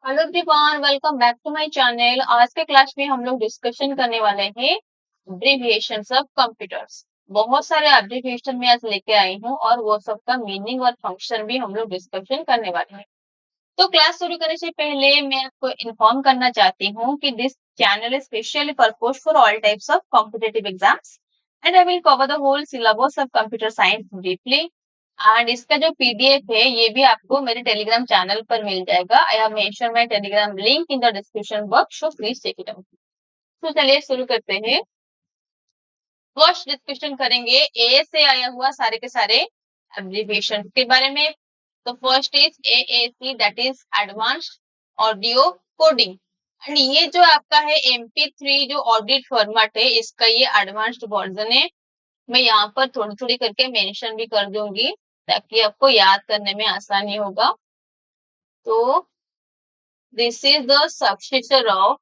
Hello everyone, welcome back to my channel. आज के class में हम लोग डिस्कशन करने वाले हैं एब्रिविएशंस ऑफ कंप्यूटर्स। बहुत सारे एब्रिविएशन में आज लेके आई हूँ और वो सब का मीनिंग और फंक्शन भी हम लोग डिस्कशन करने वाले हैं। तो क्लास शुरू करने से पहले मैं आपको इन्फॉर्म करना चाहती हूँ कि this channel is specially purpose for all types of competitive exams and I will cover the whole syllabus of computer science deeply. And इसका जो पीडीएफ है ये भी आपको मेरे टेलीग्राम चैनल पर मिल जाएगा। I have mention my Telegram link in the description box, so please check it out. तो चलिए शुरू करते हैं। फर्स्ट डिस्कशन करेंगे ए से आया हुआ सारे के सारे एब्रिविएशन के बारे में। तो first is AAC, that is advanced audio coding. And ये जो आपका है MP3 जो ऑडिट फॉर्मेट है, इसका ये एडवांस्ड वर्जन है। मैं यहाँ पर थोड़ी थोड़ी करके मेंशन भी कर दूंगी ताकि आपको याद करने में आसानी होगा। तो this is the successor of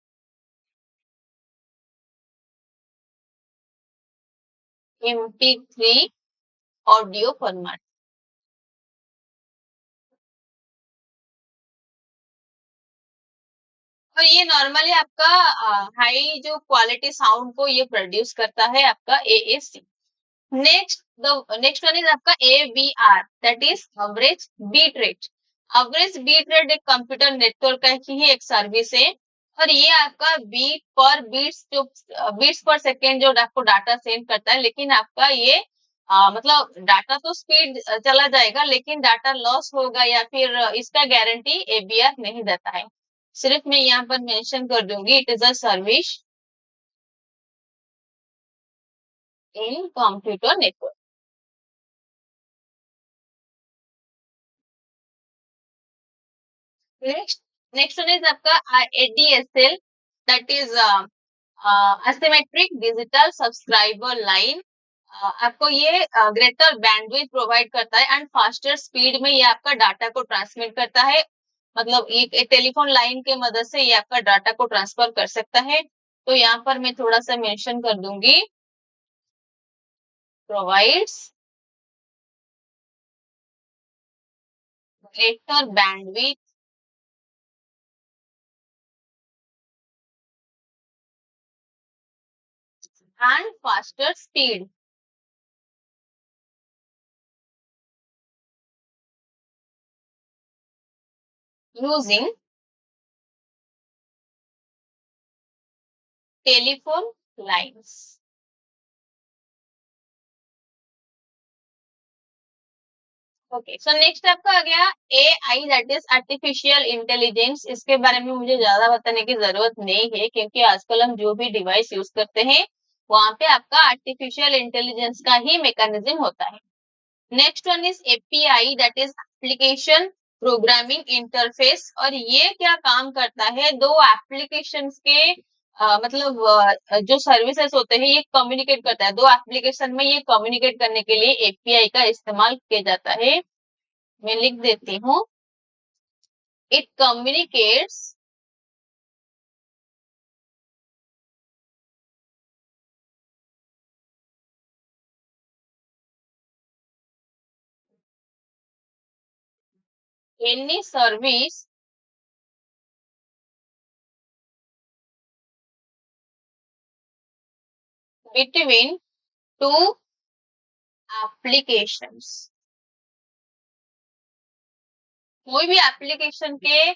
MP3 audio format. और ये नॉर्मली आपका हाई जो क्वालिटी साउंड को ये प्रोड्यूस करता है आपका AAC। नेक्स्ट वन इज आपका AVR, that is average bit rate. Average bit rate एक कंप्यूटर नेटवर्क का ही एक सर्विस है। और ये आपका बीट्स पर सेकेंड जो आपको डाटा सेंड करता है, लेकिन आपका ये मतलब डाटा तो स्पीड चला जाएगा लेकिन डाटा लॉस होगा या फिर इसका गारंटी AVR नहीं देता है। सिर्फ मैं यहाँ पर मेंशन कर दूंगी, it is a service in computer network. Next next one is आपका ADSL, that is asymmetric digital subscriber line. आपको ये ग्रेटर बैंडविड्थ प्रोवाइड करता है एंड फास्टर स्पीड में ये आपका डाटा को ट्रांसमिट करता है। मतलब ये टेलीफोन लाइन के मदद से ये आपका डाटा को ट्रांसफर कर सकता है। तो यहाँ पर मैं थोड़ा सा मेंशन कर दूंगी, provides greater bandwidth and faster speed using telephone lines। Okay, so next आपका आ गया AI, that is artificial intelligence. इसके बारे में मुझे ज्यादा बताने की जरूरत नहीं है क्योंकि आजकल हम जो भी डिवाइस यूज करते हैं वहां पे आपका आर्टिफिशियल इंटेलिजेंस का ही मैकेनिज्म होता है। Next one is API, that is application programming interface. और ये क्या काम करता है, दो एप्लीकेशंस के मतलब जो सर्विसेज होते हैं ये कम्युनिकेट करता है। दो एप्लीकेशन में ये कम्युनिकेट करने के लिए API का इस्तेमाल किया जाता है। मैं लिख देती हूँ, it communicates any service between two applications. कोई भी एप्लीकेशन के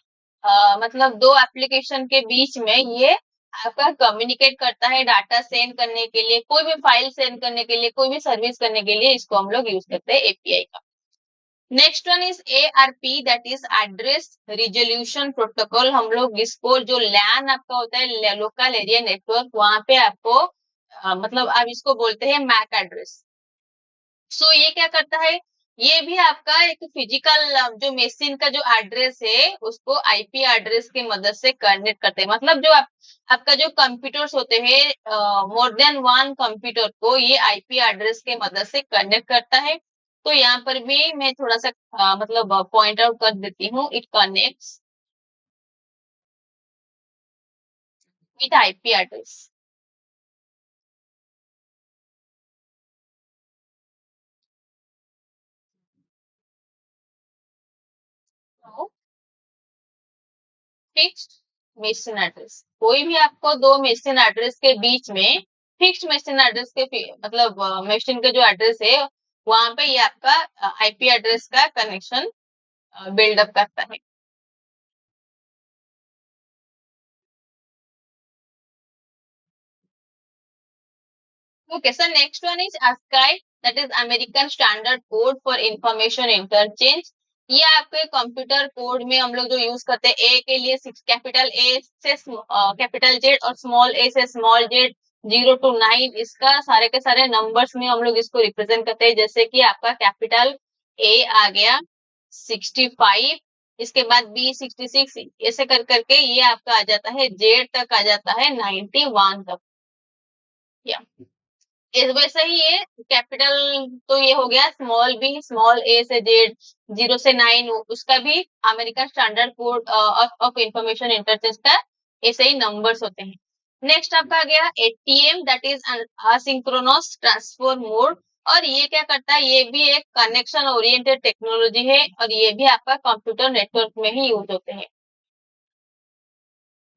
मतलब दो एप्लीकेशन के बीच में ये आपका कम्युनिकेट करता है डाटा सेंड करने के लिए, कोई भी फाइल सेंड करने के लिए, कोई भी सर्विस करने के लिए इसको हम लोग यूज करते हैं API का। Next one is ARP, that is address resolution protocol. हम लोग इसको जो लैन आपका होता है लोकल एरिया नेटवर्क, वहां पे आपको मतलब आप इसको बोलते हैं मैक एड्रेस। सो ये क्या करता है, ये भी आपका एक फिजिकल जो मशीन का जो एड्रेस है उसको IP एड्रेस की मदद से कनेक्ट करते हैं। मतलब जो आपका जो कंप्यूटर्स होते हैं, मोर देन वन कंप्यूटर को ये IP एड्रेस के मदद से कनेक्ट करता है। तो यहाँ पर भी मैं थोड़ा सा मतलब पॉइंट आउट कर देती हूँ, it connects with IP address. Fixed machine address. कोई भी आपको दो मेशिन एड्रेस के बीच में फिक्स्ड मेशिन एड्रेस के मतलब मेशिन के जो एड्रेस है वहां पे ये आपका आईपी एड्रेस का कनेक्शन बिल्डअप करता है। Okay, so next one is ASCII, that is American Standard Code for Information Interchange। ये आपके कंप्यूटर कोड में हम लोग जो यूज करते हैं, ए के लिए कैपिटल ए से कैपिटल जेड और स्मॉल ए से स्मॉल जेड, 0 to 9, इसका सारे के सारे नंबर्स में हम लोग इसको रिप्रेजेंट करते हैं। जैसे कि आपका कैपिटल ए आ गया 65, इसके बाद बी 66, ऐसे कर करके ये आपका आ जाता है, जेड तक आ जाता है 91 तक। या इस वैसे ही ये कैपिटल, तो ये हो गया स्मॉल बी स्मॉल ए से जेड, 0 से 9, उसका भी American standard code of information interchange का ऐसे ही नंबर्स होते हैं। नेक्स्ट आपका आ गया ATM, that is asynchronous transfer mode. और ये क्या करता है, ये भी एक कनेक्शन ओरिएंटेड टेक्नोलॉजी है और ये भी आपका कंप्यूटर नेटवर्क में ही यूज होते हैं।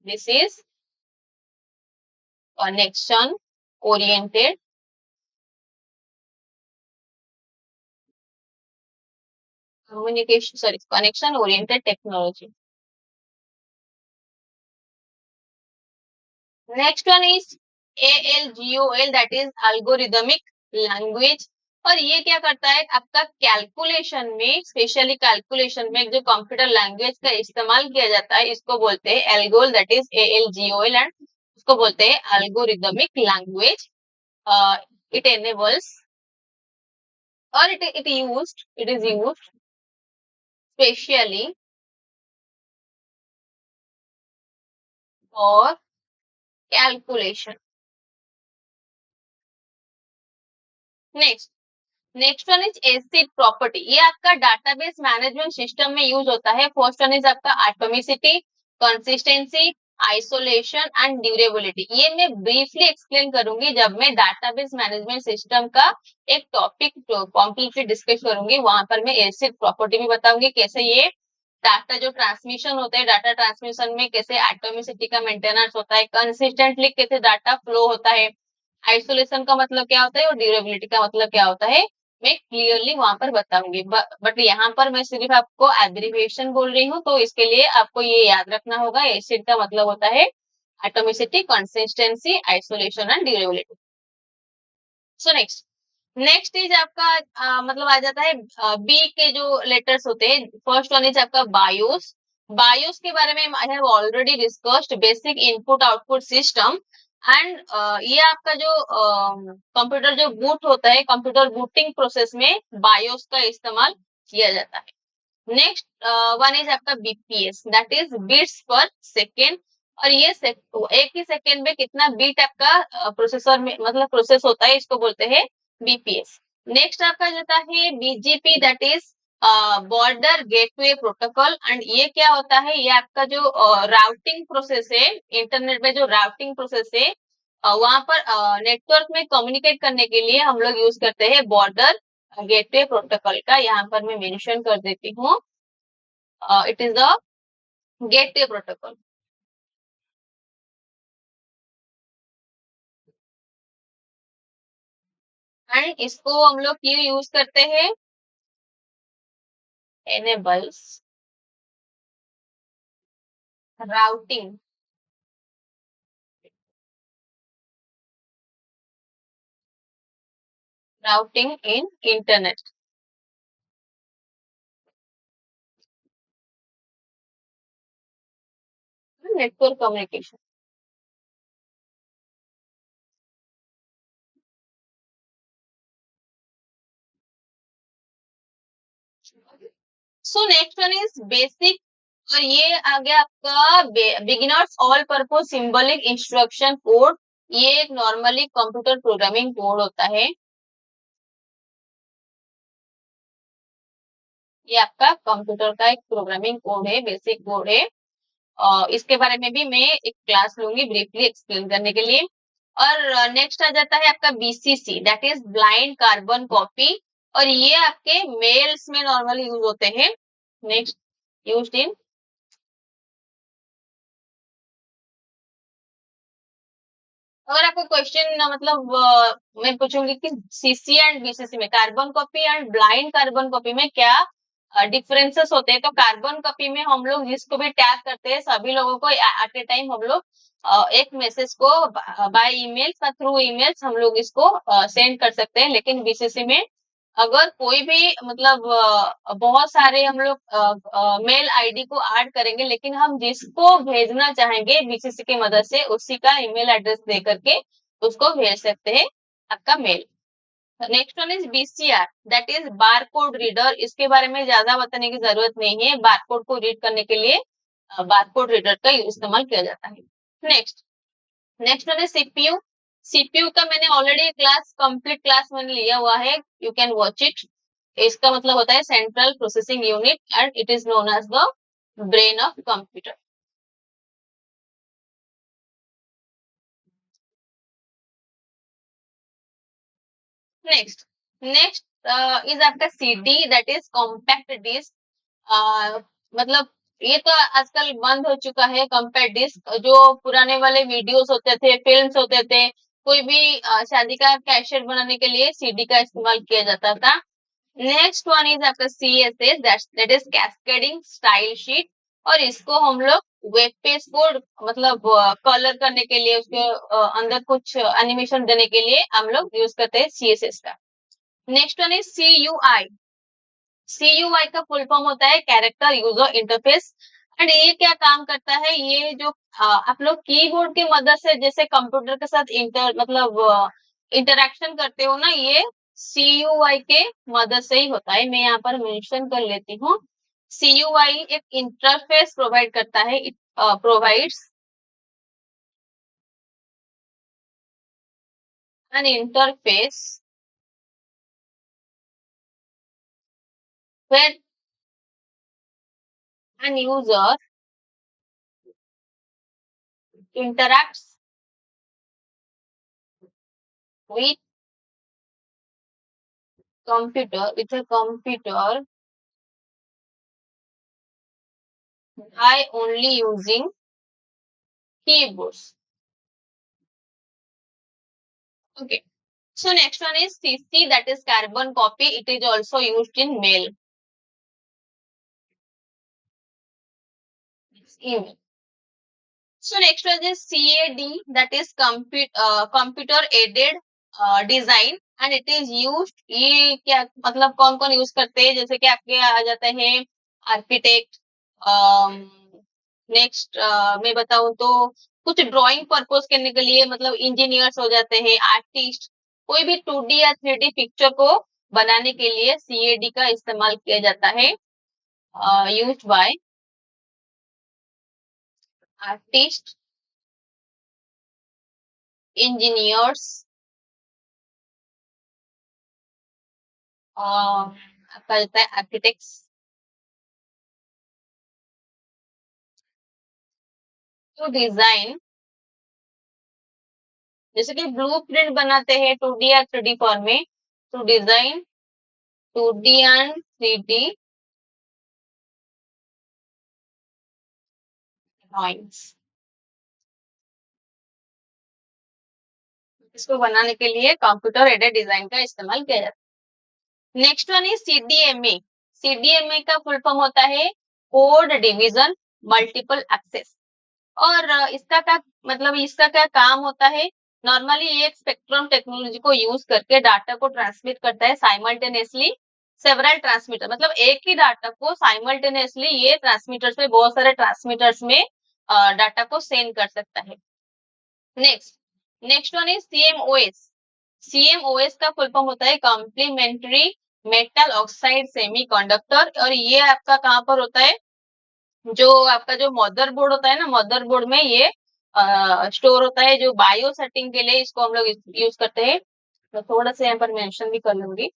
This is connection oriented connection oriented technology. Next one is ALGOL, that is algorithmic language। और ये क्या करता है, आपका कैलकुलेशन में, स्पेशली कैलकुलेशन में जो कंप्यूटर लैंग्वेज का इस्तेमाल किया जाता है, इसको बोलते हैं ALGOL, that is ALGOL, and उसको बोलते हैं algorithmic language। इट enables और it is used specially for calculation। Next one is acid property. ये आपका डाटाबेस मैनेजमेंट सिस्टम में यूज होता है। फर्स्ट वन इज आपका atomicity, consistency, isolation and durability. ये मैं ब्रीफली एक्सप्लेन करूंगी जब मैं डाटाबेस मैनेजमेंट सिस्टम का एक टॉपिक कॉम्प्लीटली डिस्कस करूंगी, वहां पर मैं एसिड प्रॉपर्टी भी बताऊंगी, कैसे ये डाटा जो ट्रांसमिशन होता है, डाटा ट्रांसमिशन में कैसे एटॉमिसिटी का मेंटेनेंस होता है, कंसिस्टेंटली कैसे डाटा फ्लो होता है, आइसोलेशन का मतलब क्या होता है और ड्यूरेबिलिटी का मतलब क्या होता है, मैं क्लियरली वहां पर बताऊंगी। बट यहाँ पर मैं सिर्फ आपको एब्रिविएशन बोल रही हूँ, तो इसके लिए आपको ये याद रखना होगा, एसिड का मतलब होता है atomicity, consistency, isolation and durability. So next is आपका मतलब आ जाता है बी के जो लेटर्स होते हैं। फर्स्ट वन इज आपका बायोस। बायोस के बारे में आई have already discussed, basic input output system. And ये आपका जो कंप्यूटर जो बूट होता है, कंप्यूटर बूटिंग प्रोसेस में बायोस का इस्तेमाल किया जाता है। नेक्स्ट वन इज आपका BPS, that is beats per second. और ये एक ही सेकेंड में कितना बीट आपका प्रोसेसर में मतलब प्रोसेस होता है, इसको बोलते हैं बीपीएस। नेक्स्ट आपका जाता है BGP, that is border gateway protocol. And ये क्या होता है, ये आपका जो राउटिंग प्रोसेस है, इंटरनेट में जो राउटिंग प्रोसेस है, वहां पर नेटवर्क में कम्युनिकेट करने के लिए हम लोग यूज करते हैं बॉर्डर गेटवे प्रोटोकॉल का। यहाँ पर मैं मेंशन कर देती हूँ, it is the gateway protocol. And इसको हम लोग क्यों यूज करते हैं, enables routing in internet। Network communication. So next one is basic. और ये आ गया आपका beginners all purpose symbolic instruction code. ये एक नॉर्मली कंप्यूटर प्रोग्रामिंग कोड होता है। ये आपका कंप्यूटर का एक प्रोग्रामिंग कोड है, बेसिक कोड है। इसके बारे में भी मैं एक क्लास लूंगी ब्रीफली एक्सप्लेन करने के लिए। और नेक्स्ट आ जाता है आपका BCC, that is blind carbon copy. और ये आपके मेल्स में नॉर्मली यूज होते हैं। नेक्स्ट यूज्ड इन अगर आपको क्वेश्चन मतलब मैं पूछूंगी कि सीसी एंड बीसीसी में carbon copy and blind carbon copy में क्या डिफरेंसेस होते हैं, तो कार्बन कॉपी में हम लोग जिसको भी टैग करते हैं सभी लोगों को एट ए टाइम हम लोग एक मैसेज को बाय ईमेल या थ्रू ईमेल्स हम लोग इसको सेंड कर सकते हैं। लेकिन बीसीसी में अगर कोई भी मतलब बहुत सारे हम लोग मेल आईडी को ऐड करेंगे, लेकिन हम जिसको भेजना चाहेंगे बीसीसी की मदद से उसी का ईमेल एड्रेस दे करके उसको भेज सकते हैं आपका mail. Next one is BCR, that is bar code reader. इसके बारे में ज्यादा बताने की जरूरत नहीं है, बार कोड को रीड करने के लिए बार कोड रीडर का इस्तेमाल किया जाता है। नेक्स्ट नेक्स्ट वन है सीपीयू। सीपीयू का मैंने ऑलरेडी क्लास कंप्लीट क्लास मैंने लिया हुआ है, यू कैन वॉच इट। इसका मतलब होता है central processing unit and it is known as the brain of computer. Next next is आपका CD, that is compact disc. मतलब ये तो आजकल बंद हो चुका है कॉम्पैक्ट डिस्क। जो पुराने वाले वीडियोस होते थे, फिल्म्स होते थे, कोई भी शादी का कैसेट बनाने के लिए सीडी का इस्तेमाल किया जाता था। नेक्स्ट वन इज आपका CSS, that is cascading style sheet. और इसको हम लोग वेब पेज को मतलब कलर करने के लिए, उसके अंदर कुछ एनिमेशन देने के लिए हम लोग यूज करते हैं सीएसएस का। Next one is CUI. CUI का फुल फॉर्म होता है कैरेक्टर यूजर इंटरफेस। एंड ये क्या काम करता है, ये जो आप लोग कीबोर्ड की मदद से जैसे कंप्यूटर के साथ मतलब इंटरेक्शन करते हो ना, ये सीयूआई के मदद से ही होता है। मैं यहाँ पर मेंशन कर लेती हूँ। सीयूआई एक इंटरफेस प्रोवाइड करता है, it provides N interface where an user interacts with a computer by only using keyboards. Okay. So next one is CC, that is carbon copy. It is also used in mail. It's email. So next one is CAD, that is computer aided design and it is used। ये क्या मतलब कौन कौन use करते हैं, जैसे कि आपके आ जाते हैं आर्किटेक्ट। नेक्स्ट मैं बताऊं तो कुछ ड्राइंग पर्पस करने के लिए मतलब इंजीनियर्स हो जाते हैं, आर्टिस्ट। कोई भी 2D या 3D पिक्चर को बनाने के लिए सीएडी का इस्तेमाल किया जाता है, यूज्ड बाय आर्टिस्ट, इंजीनियर्स, आपका जाता है आर्किटेक्ट्स टू डिजाइन। जैसे कि ब्लूप्रिंट बनाते हैं 2D या 3D फॉर्म में, to design 2D and 3D drawings. इसको बनाने के लिए कंप्यूटर एडेड डिजाइन का इस्तेमाल किया जाता है। Next one is CDMA. CDMA का फुल फॉर्म होता है कोड डिवीजन मल्टीपल एक्सेस। और इसका क्या काम होता है, नॉर्मली ये एक स्पेक्ट्रम टेक्नोलॉजी को यूज करके डाटा को ट्रांसमिट करता है साइमल्टेनियसली सेवरल ट्रांसमीटर। मतलब एक ही डाटा को साइमल्टेनियसली ये ट्रांसमीटर्स में, बहुत सारे ट्रांसमीटर्स में डाटा को सेंड कर सकता है। Next next one is CMOS. CMOS का फुल फॉर्म होता है कॉम्प्लीमेंट्री मेटल ऑक्साइड सेमीकंडक्टर। और ये आपका कहाँ पर होता है, जो आपका जो मदरबोर्ड होता है ना, मदरबोर्ड में ये स्टोर होता है। जो बायो सेटिंग के लिए इसको हम लोग यूज करते हैं। तो थोड़ा सा यहाँ पर मेंशन भी कर लूंगी।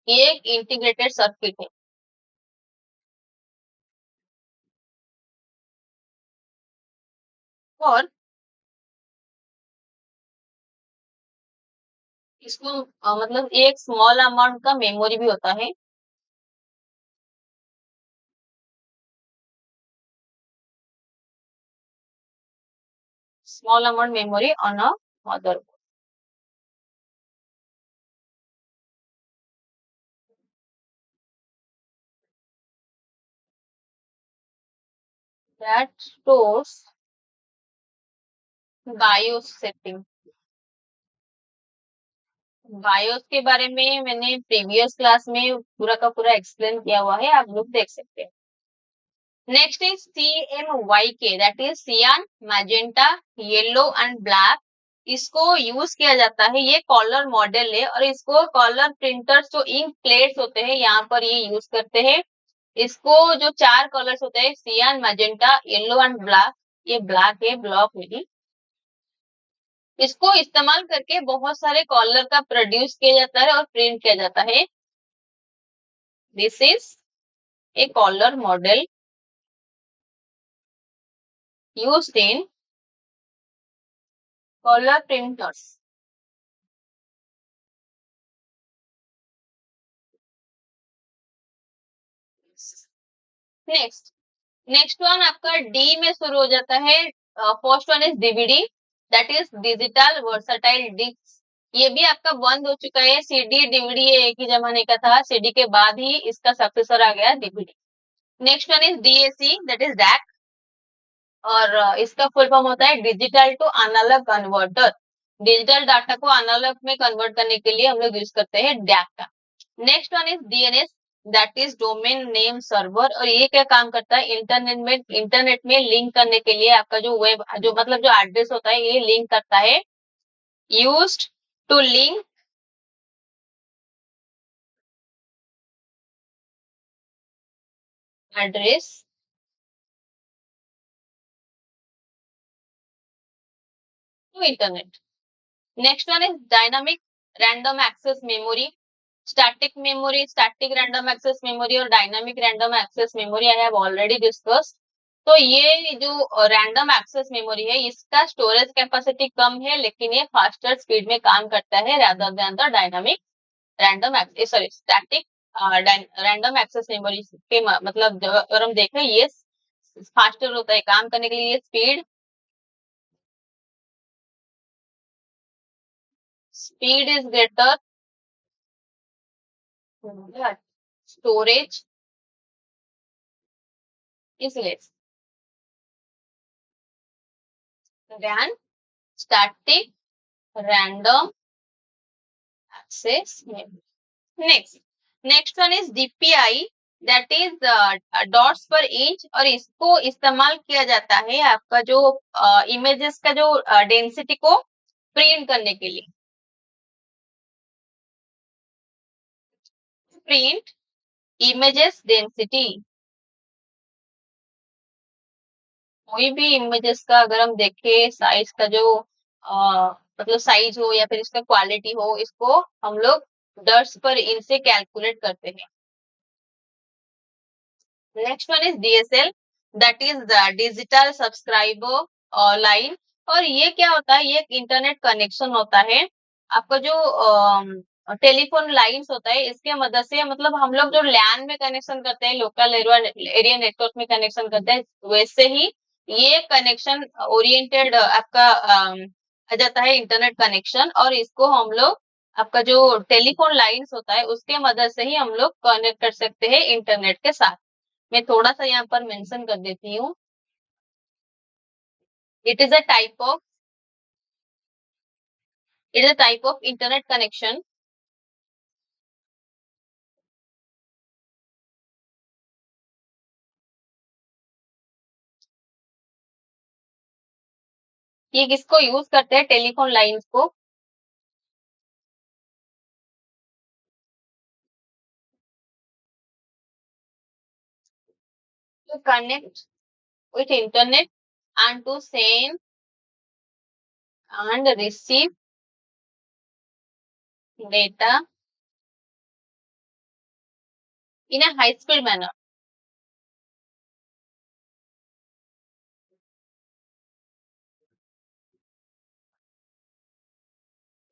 ये एक इंटीग्रेटेड सर्किट है। और इसको मतलब एक स्मॉल अमाउंट का मेमोरी भी होता है। small amount memory on a motherboard. That stores BIOS setting. BIOS के बारे में मैंने प्रीवियस क्लास में पूरा का पूरा एक्सप्लेन किया हुआ है, आप लोग देख सकते हैं. Next is CMYK, that is सियान, मैजेंटा, येलो एंड ब्लैक. इसको यूज किया जाता है, ये कॉलर मॉडल है और इसको कॉलर प्रिंटर्स जो इंक प्लेट्स होते हैं यहाँ पर ये यूज करते हैं. इसको जो 4 कलर्स होते हैं सियान, मैजेंटा, येलो एंड ब्लैक, ये ब्लैक है, ब्लॉक में. इसको इस्तेमाल करके बहुत सारे कॉलर का प्रोड्यूस किया जाता है और प्रिंट किया जाता है. This is a colour model used in color printers. Next one आपका डी में शुरू हो जाता है. First one is DVD, that is digital versatile disc. ये भी आपका बंद हो चुका है. सीडी डीवीडी ये एक ही जमाने का था, सीडी के बाद ही इसका सक्सेसर आ गया DVD. Next one is DAC, that is DAC, और इसका फुल फॉर्म होता है digital to analogue converter. Digital data को एनालॉग में कन्वर्ट करने के लिए हम लोग यूज करते हैं डैक का. Next one is DNS, that is domain name server, और ये क्या काम करता है, इंटरनेट में लिंक करने के लिए आपका जो वेब जो मतलब जो एड्रेस होता है ये लिंक करता है. Used to link address to internet. Next one is dynamic random access memory, static memory, static random access memory और dynamic random access memory I have already discussed. तो ये जो रैंडम एक्सेस मेमोरी है इसका storage capacity कम है लेकिन ये faster speed में काम करता है rather than the dynamic random access, sorry static random access memory के मतलब अगर हम देखें ये फास्टर होता है काम करने के लिए. Speed is greater, storage is less than static random access memory. Next one is DPI, that is dots per inch, और इसको इस्तेमाल किया जाता है आपका जो इमेजेस का जो डेंसिटी को प्रिंट करने के लिए. प्रिंट इमेजेस डेंसिटी, कोई भी इमेजेस का अगर हम देखें साइज का जो मतलब साइज हो या फिर इसका क्वालिटी हो, इसको हम लोग डॉट्स पर इंच से कैलकुलेट करते हैं. Next one is DSL, that is digital subscriber line, और ये क्या होता है, ये एक इंटरनेट कनेक्शन होता है. आपका जो टेलीफोन लाइंस होता है इसके मदद से मतलब हम लोग जो लैन में कनेक्शन करते हैं, लोकल एरिया नेटवर्क में कनेक्शन करते हैं, वैसे ही ये कनेक्शन ओरिएंटेड आपका आ जाता है इंटरनेट कनेक्शन, और इसको हम लोग आपका जो टेलीफोन लाइंस होता है उसके मदद से ही हम लोग कनेक्ट कर सकते हैं इंटरनेट के साथ. मैं थोड़ा सा यहाँ पर मेंशन कर देती हूँ. It is a type of internet connection ये किसको यूज करते हैं, टेलीफोन लाइंस को. to connect with internet and to send and receive data in a high speed manner.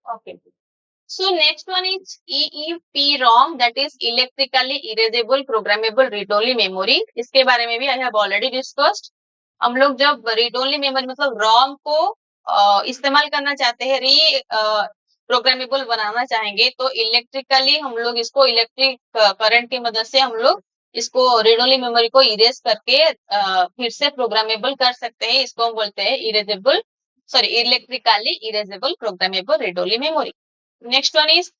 Okay. So next one is EEPROM, that is electrically erasable programmable read only memory. इसके बारे में भी I have already discussed. हम लोग जब read only memory मतलब रोम को इस्तेमाल करना चाहते हैं, प्रोग्रामेबल बनाना चाहेंगे, तो इलेक्ट्रिकली हम लोग इसको इलेक्ट्रिक करंट की मदद से हम लोग इसको रीड ओनली मेमोरी को इरेज करके फिर से प्रोग्रामेबल कर सकते हैं। इसको हम बोलते हैं erasable, sorry, electrically erasable programmable read only memory. Next one is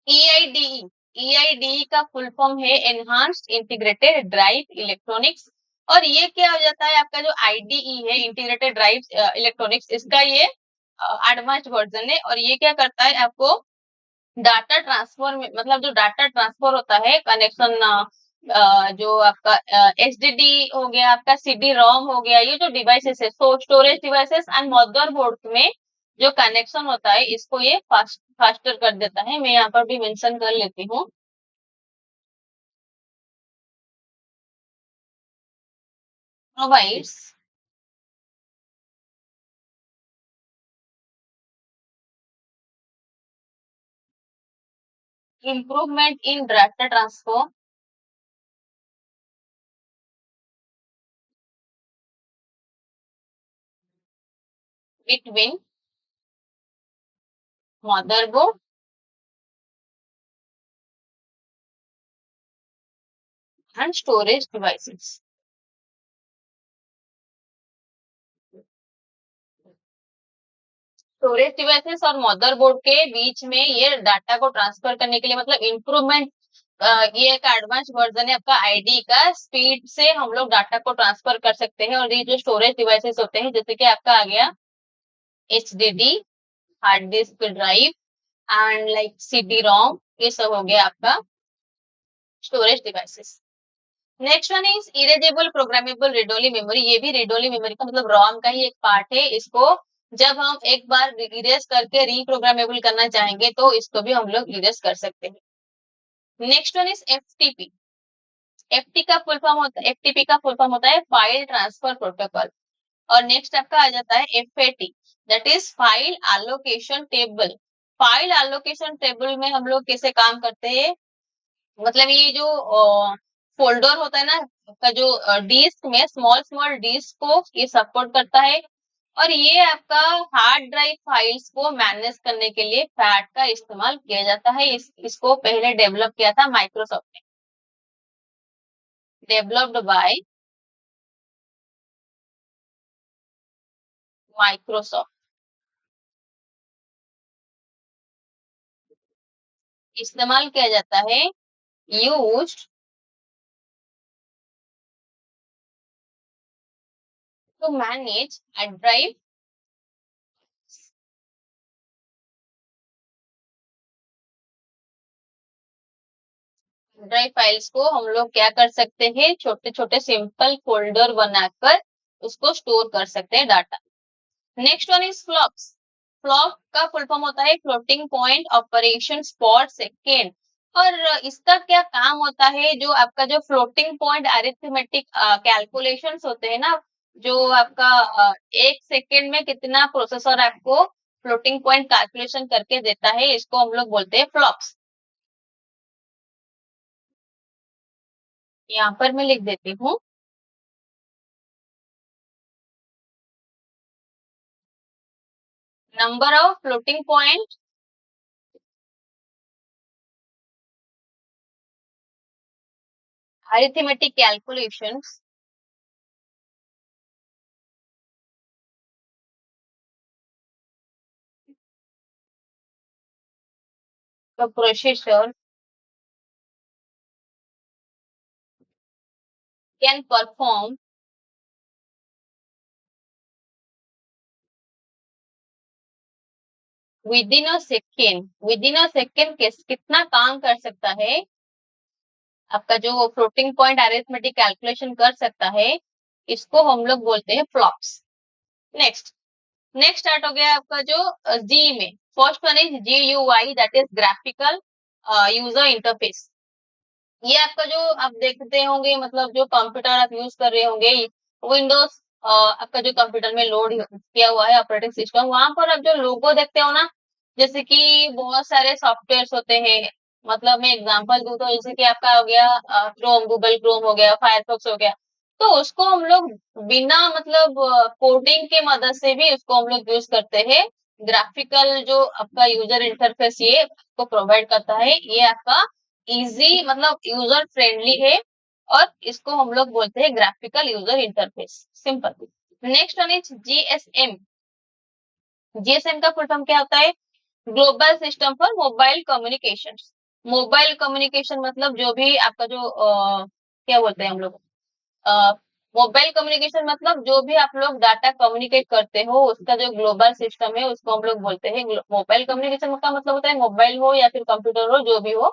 EIDE। EIDE का फुल फॉर्म है एनहांस्ड इंटीग्रेटेड ड्राइव इलेक्ट्रॉनिक्स। और ये क्या हो जाता है, आपका जो IDE है, इंटीग्रेटेड ड्राइव इलेक्ट्रॉनिक्स, इसका ये एडवांस्ड वर्जन है। और ये क्या करता है, आपको डाटा ट्रांसफर में, मतलब जो डाटा ट्रांसफर होता है, कनेक्शन, जो आपका HDD हो गया, आपका CD-ROM हो गया, ये जो डिवाइसेस है, स्टोरेज डिवाइसेस एंड मदरबोर्ड में जो कनेक्शन होता है, इसको ये फास्टर कर देता है। मैं यहाँ पर भी मेंशन कर लेती हूँ। Provides improvement in data transfer between motherboard and storage devices। Storage devices और मदरबोर्ड के बीच में ये डाटा को ट्रांसफर करने के लिए, मतलब इम्प्रूवमेंट, ये एक एडवांस वर्जन है आपका आईडी का। स्पीड से हम लोग डाटा को ट्रांसफर कर सकते हैं। और ये जो स्टोरेज डिवाइसेस होते हैं, जैसे कि आपका आ गया HDD, hard disk drive, and like CD-ROM, ये सब हो गया आपका storage devices. Next one is erasable programmable read only memory. ये भी रीड ओनली मेमोरी का, मतलब ROM का ही एक पार्ट है। इसको जब हम एक बार इरेज करके रीप्रोग्रामेबल करना चाहेंगे, तो इसको भी हम लोग इरेज कर सकते हैं। Next one is FTP। FTP का फुल फॉर्म होता है फाइल ट्रांसफर प्रोटोकॉल। और नेक्स्ट आपका आ जाता है FAT, that is file allocation table. File allocation table में हम लोग कैसे काम करते हैं, मतलब ये जो फोल्डर होता है ना, का जो डिस्क में स्मॉल स्मॉल डिस्क को ये सपोर्ट करता है। और ये आपका हार्ड ड्राइव फाइल्स को मैनेज करने के लिए फैट का इस्तेमाल किया जाता है। इसको पहले डेवलप किया था माइक्रोसॉफ्ट ने, डेवलप्ड बाय माइक्रोसॉफ्ट। इस्तेमाल किया जाता है, used to manage a drive drive files को हम लोग क्या कर सकते हैं, छोटे छोटे सिंपल फोल्डर बनाकर उसको स्टोर कर सकते हैं data. Next one is flops. Flop का फुल फॉर्म होता है फ्लोटिंग पॉइंट ऑपरेशन पर सेकेंड। और इसका क्या काम होता है, जो आपका जो फ्लोटिंग पॉइंट अरिथमेटिक कैलकुलेशंस होते हैं ना, जो आपका 1 सेकेंड में कितना प्रोसेसर आपको फ्लोटिंग पॉइंट कैलकुलेशन करके देता है, इसको हम लोग बोलते हैं फ्लॉप्स। यहाँ पर मैं लिख देती हूँ, number of floating point arithmetic calculations the processor can perform within a second कितना काम कर सकता है, आपका जो फ्लोटिंग पॉइंट अरिथमेटिक कैलकुलेशन कर सकता है, इसको हम लोग बोलते हैं फ्लॉप्स। नेक्स्ट नेक्स्ट स्टार्ट हो गया आपका जो जी में। First one is GUI, that is graphical user interface. ये आपका जो आप देखते होंगे, मतलब जो कंप्यूटर आप यूज कर रहे होंगे, विंडोज आपका जो कंप्यूटर में लोड किया हुआ है ऑपरेटिंग सिस्टम, वहां पर आप जो लोगो देखते हो ना, जैसे कि बहुत सारे सॉफ्टवेयर होते हैं। मतलब मैं एग्जांपल दूं तो जैसे कि आपका हो गया क्रोम, गूगल क्रोम हो गया, फायरफॉक्स हो गया। तो उसको हम लोग बिना मतलब कोडिंग के मदद से भी उसको हम लोग यूज करते हैं। ग्राफिकल जो आपका यूजर इंटरफेस ये आपको प्रोवाइड करता है, ये आपका इजी मतलब यूजर फ्रेंडली है, और इसको हम लोग बोलते हैं graphical user interface, simple. Next one is GSM. GSM का फुल फॉर्म क्या होता है? Global system for mobile communication. Mobile communication मतलब जो भी आपका जो क्या बोलते हैं हम लोग, मोबाइल कम्युनिकेशन मतलब जो भी आप लोग डाटा कम्युनिकेट करते हो उसका जो ग्लोबल सिस्टम है उसको हम लोग बोलते हैं मोबाइल कम्युनिकेशन। का मतलब होता है मोबाइल हो या फिर कंप्यूटर हो, जो भी हो,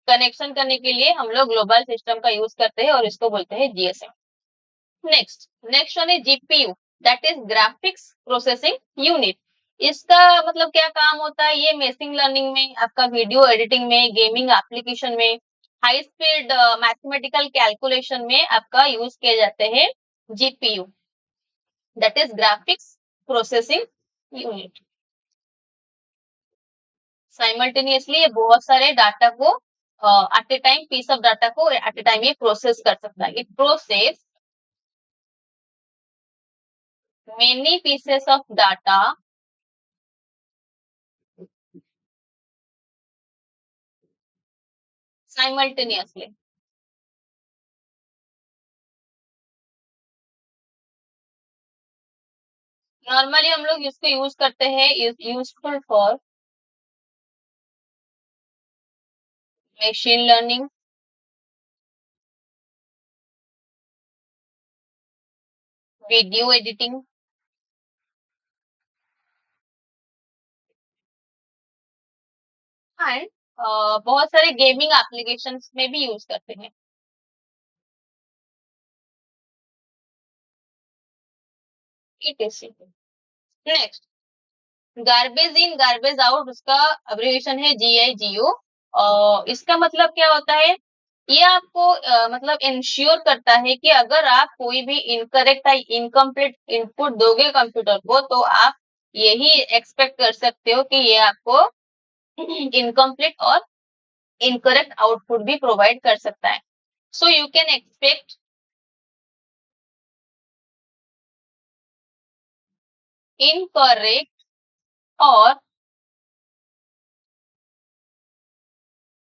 कनेक्शन करने के लिए हम लोग ग्लोबल सिस्टम का यूज करते हैं और इसको बोलते हैं जीएसएम। नेक्स्ट नेक्स्ट वन है GPU, that is graphics processing unit. इसका मतलब क्या काम होता है? ये मशीन लर्निंग में, आपका वीडियो एडिटिंग में, गेमिंग एप्लीकेशन में, हाई स्पीड मैथमेटिकल कैलकुलेशन में आपका यूज किए जाते हैं GPU, that is graphics processing unit. Simultaneously ये बहुत सारे डाटा को at a time, piece of data को एट ए टाइम ये प्रोसेस कर सकता है। It process many pieces of data simultaneously। Normally हम लोग इसको यूज करते हैं, is useful for machine learning, video editing, and बहुत सारे गेमिंग एप्लीकेशंस में भी यूज करते हैं। It is next garbage in garbage out, उसका अब्रिविएशन है जीआईजीओ। इसका मतलब क्या होता है? ये आपको मतलब इंश्योर करता है कि अगर आप कोई भी इनकरेक्ट या इनकम्प्लीट इनपुट दोगे कंप्यूटर को, तो आप यही एक्सपेक्ट कर सकते हो कि ये आपको इनकम्प्लीट और इनकरेक्ट आउटपुट भी प्रोवाइड कर सकता है। So you can expect incorrect और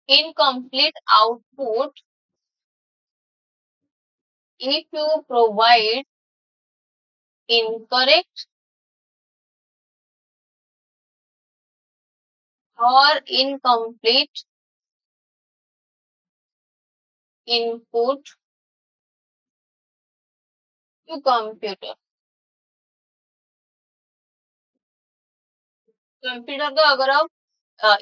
incomplete output if you provide incorrect or incomplete input to computer। Computer को अगर आप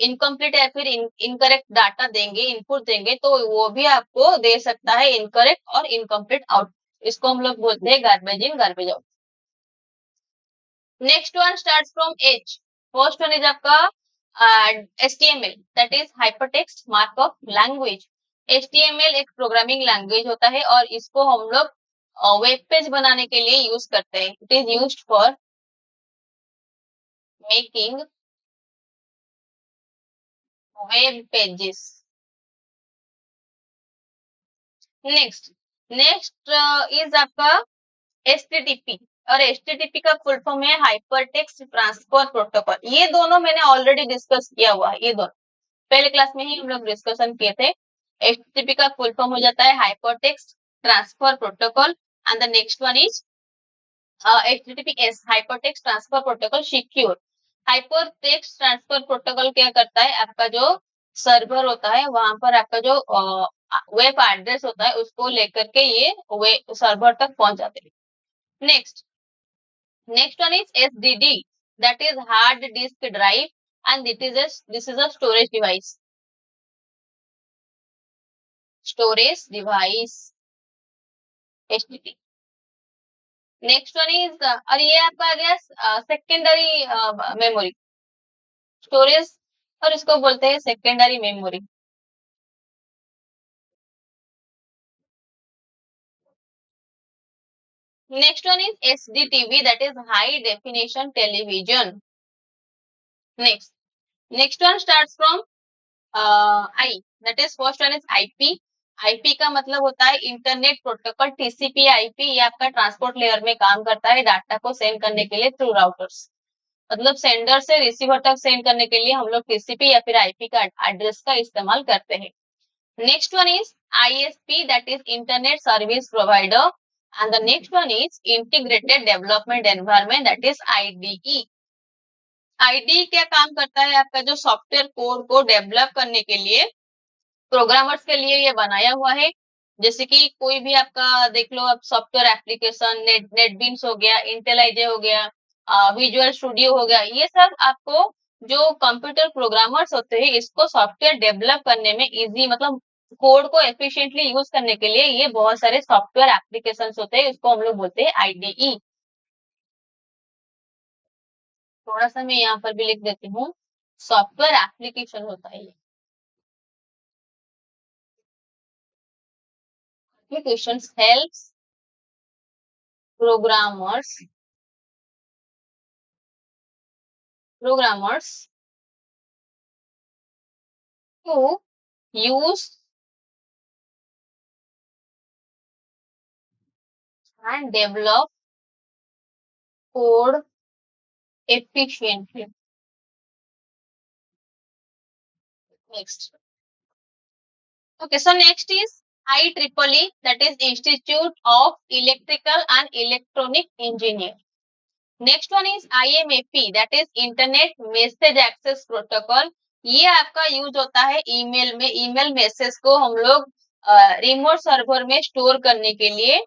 इनकम्प्लीट या फिर इनकरेक्ट डाटा देंगे, इनपुट देंगे, तो वो भी आपको दे सकता है इनकरेक्ट और इनकम्प्लीट आउटपुट। इसको हम लोग बोलते हैं garbage in garbage out. Next one start from H. First one is आपका HTML, that is hypertext markup language. HTML एक प्रोग्रामिंग लैंग्वेज होता है और इसको हम लोग वेब पेज बनाने के लिए यूज करते हैं। It is used for making web pages. Next next is आपका HTTP, और HTTP का फुल फॉर्म है हाइपर टेक्स्ट ट्रांसफर प्रोटोकॉल। ये दोनों मैंने ऑलरेडी डिस्कस किया हुआ है, ये दोनों पहले क्लास में ही हम लोग डिस्कशन किए थे। HTTP का फुल फॉर्म हो जाता है hyper text transfer protocol, and the next one is HTTPS, hyper text transfer protocol secure. Hyper text transfer protocol क्या करता है? आपका जो सर्वर होता है वहां पर आपका जो वेब एड्रेस होता है उसको लेकर के ये वेब सर्वर तक पहुंच जाते हैं। Next next one is SDD, that is hard disk drive, and this is a storage device, storage device HDD। Next one is और ये आपका आ गया सेकेंडरी मेमोरी स्टोरेज, और इसको बोलते हैं secondary memory. Next one is HDTV, that is high definition television. Next next one starts from I, that is first one is IP। IP का मतलब होता है इंटरनेट प्रोटोकॉल, टीसीपी आईपी, ये आपका ट्रांसपोर्ट लेयर में काम करता है डाटा को सेंड करने के लिए थ्रू राउटर्स। मतलब सेंडर से रिसीवर तक सेंड करने के लिए हम लोग टीसीपी या फिर आईपी का एड्रेस का इस्तेमाल करते हैं। Next one is ISP, that is internet service provider, and the next one is integrated development environment, that is IDE. ID क्या काम करता है, आपका जो सॉफ्टवेयर कोड को डेवलप करने के लिए प्रोग्रामर्स के लिए ये बनाया हुआ है। जैसे कि कोई भी आपका देख लो, आप सॉफ्टवेयर एप्लीकेशन, नेटबीन्स हो गया, इंटेलिजे हो गया, विजुअल स्टूडियो हो गया, ये सब आपको जो कंप्यूटर प्रोग्रामर्स होते हैं इसको सॉफ्टवेयर डेवलप करने में इजी, मतलब कोड को एफिशिएंटली यूज करने के लिए ये बहुत सारे सॉफ्टवेयर एप्लीकेशंस होते हैं, इसको हम लोग बोलते हैं आईडीई। थोड़ा सा मैं यहाँ पर भी लिख देती हूँ, सॉफ्टवेयर एप्लीकेशन होता है ये। Applications helps programmers programmers to use and develop code efficiently. Next. Okay, so next is IEEE, that is Institute of Electrical and Electronic Engineer. Next one is IMAP, that is internet message access protocol. ये आपका use होता है email में, email message को हम लोग remote server में store करने के लिए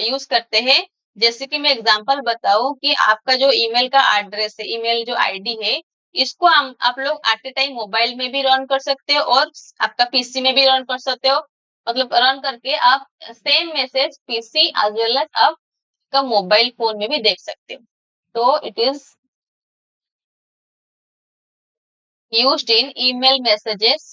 यूज करते हैं। जैसे कि मैं एग्जांपल बताऊं कि आपका जो ईमेल का एड्रेस है, ईमेल जो आईडी है, इसको आप लोग एट ए टाइम मोबाइल में भी रन कर सकते हो और आपका पीसी में भी रन कर सकते हो। मतलब रन करके आप same message PC as well as आप का मोबाइल फोन में भी देख सकते हो। So it is used in email messages,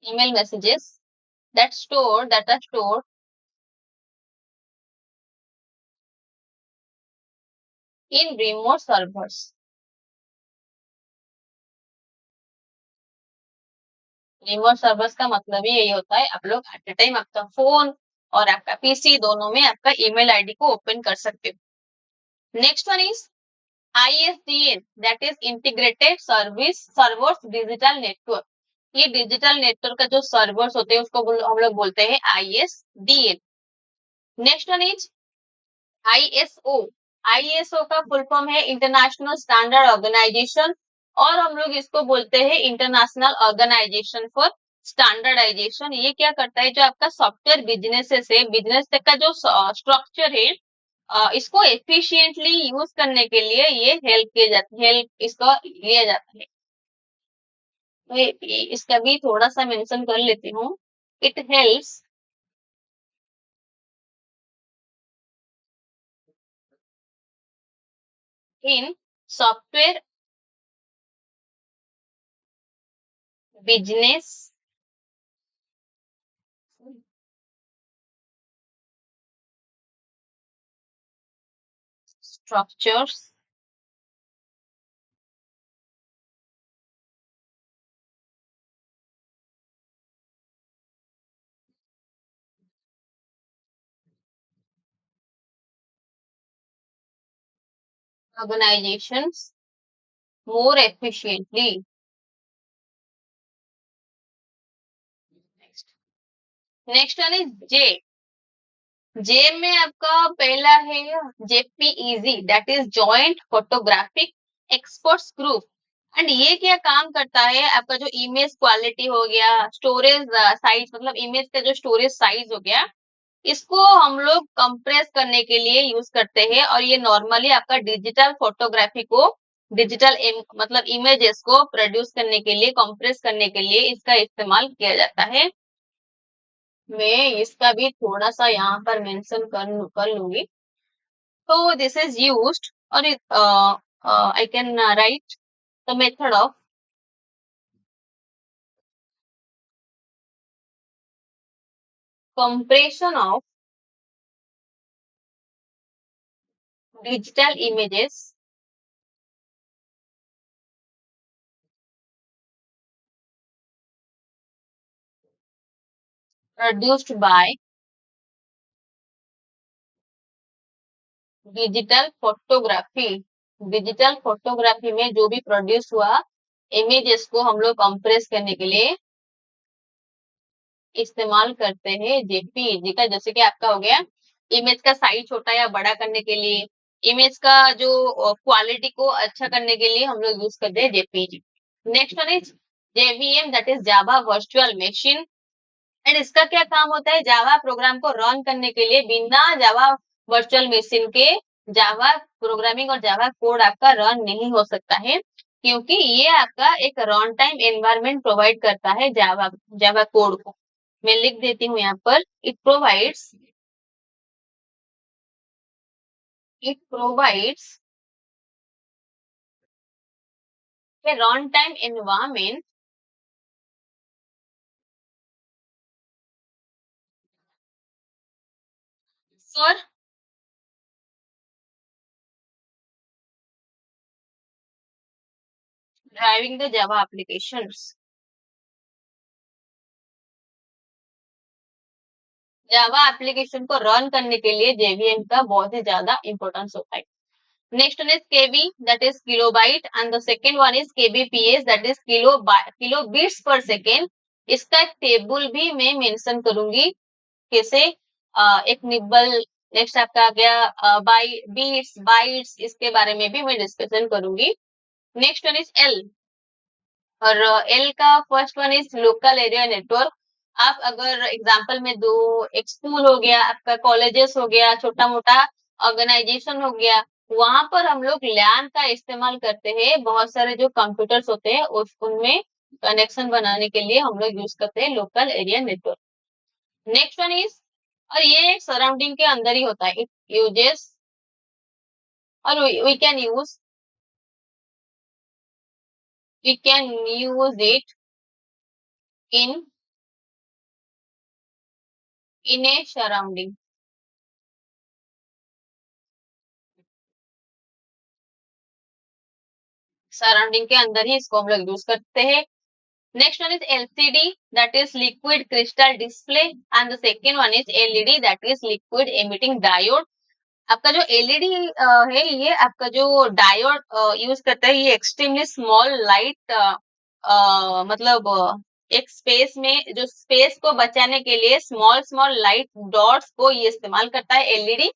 email messages that are stored in remote servers. Remote servers का मतलब ही यही होता है, आप लोग एट ए टाइम आपका फोन और आपका पीसी दोनों में आपका ईमेल आईडी को ओपन कर सकते हो। Next one is ISDN, that is integrated service servers digital network. ये डिजिटल नेटवर्क का जो सर्वर्स होते हैं उसको हम लोग बोलते हैं ISDN। Next one is ISO. ISO का फुल फॉर्म है इंटरनेशनल स्टैंडर्ड ऑर्गेनाइजेशन, और हम लोग इसको बोलते हैं इंटरनेशनल ऑर्गेनाइजेशन फॉर स्टैंडर्डाइजेशन। ये क्या करता है, जो आपका सॉफ्टवेयर बिजनेसेस है, बिजनेस का जो स्ट्रक्चर है, इसको एफिशिएंटली यूज करने के लिए ये हेल्प इसका लिया जाता है। तो इसका भी थोड़ा सा मेंशन कर लेती हूँ। It helps in software business structures, organizations more efficiently. Next one is J. J में आपका पहला है JPEG, that is joint photographic experts group. And ये क्या काम करता है, आपका जो इमेज क्वालिटी हो गया, स्टोरेज साइज, मतलब इमेज का जो स्टोरेज साइज हो गया, इसको हम लोग कंप्रेस करने के लिए यूज करते हैं। और ये नॉर्मली आपका डिजिटल फोटोग्राफी को, डिजिटल मतलब इमेजेस को प्रोड्यूस करने के लिए, कंप्रेस करने के लिए इसका इस्तेमाल किया जाता है। मैं इसका भी थोड़ा सा यहाँ पर मेंशन कर लूंगी। तो दिस इज यूज्ड, और I can write the method of compression of digital images produced by digital photography. Digital photography में जो भी प्रोड्यूस हुआ इमेजेस को हम लोग कंप्रेस करने के लिए इस्तेमाल करते हैं जेपीईजी का। जैसे कि आपका हो गया इमेज का साइज छोटा या बड़ा करने के लिए, इमेज का जो क्वालिटी को अच्छा करने के लिए हम लोग यूज करते हैं JPEG. Next one is JVM, that is Java virtual machine. And इसका क्या काम होता है, जावा प्रोग्राम को रन करने के लिए बिना जावा वर्चुअल मशीन के जावा प्रोग्रामिंग और जावा कोड आपका रन नहीं हो सकता है, क्योंकि ये आपका एक रन टाइम एनवायरनमेंट प्रोवाइड करता है जावा जावा कोड को। मैं लिख देती हूँ यहाँ पर, इट provides a runtime environment for driving the Java applications। Java application को रन करने के लिए जेवीएम का बहुत ही ज्यादा इंपॉर्टेंस होता है। Next one is KB, that is kilobyte, and the second one is KBPS, that is kilo bits per second. इसका एक टेबल भी मैं मेंशन करूंगी कैसे, एक निब्बल। नेक्स्ट आपका आ गया बाइट्स, इसके बारे में भी मैं डिस्कशन करूंगी। नेक्स्ट वन इज एल, और एल का first one is local area network. आप अगर एग्जांपल में दो, एक स्कूल हो गया, आपका कॉलेजेस हो गया, छोटा मोटा ऑर्गेनाइजेशन हो गया, वहां पर हम लोग लैन का इस्तेमाल करते हैं। बहुत सारे जो कंप्यूटर्स होते हैं उनमें कनेक्शन बनाने के लिए हम लोग यूज करते हैं local area network. Next one is, और ये एक सराउंडिंग के अंदर ही होता है, इट यूजेस, और we can use it in a surrounding. Surrounding के अंदर ही इसको हम लोग यूज करते हैं। Next one is LCD, that is liquid crystal display, and the second one is LED, that is liquid emitting diode. आपका जो एलईडी है, ये आपका जो डायोड यूज करता है, ये एक्सट्रीमली स्मॉल लाइट, मतलब एक स्पेस में जो स्पेस को बचाने के लिए स्मॉल स्मॉल लाइट डॉट्स को ये इस्तेमाल करता है एलईडी।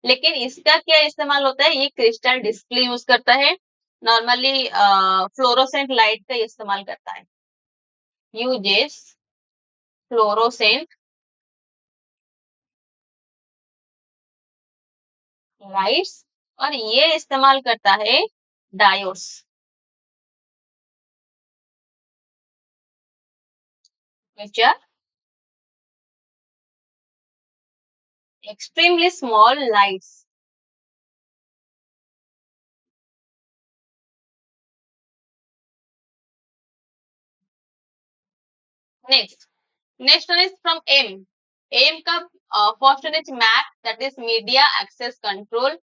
लेकिन इसका क्या इस्तेमाल होता है, ये क्रिस्टल डिस्प्ले यूज करता है, नॉर्मली फ्लोरोसेंट लाइट का इस्तेमाल करता है, यूजेस फ्लोरोसेंट लाइट्स, और ये इस्तेमाल करता है diodes, which are extremely small lights। Next one is from M। M का first one is MAC, that is media access control.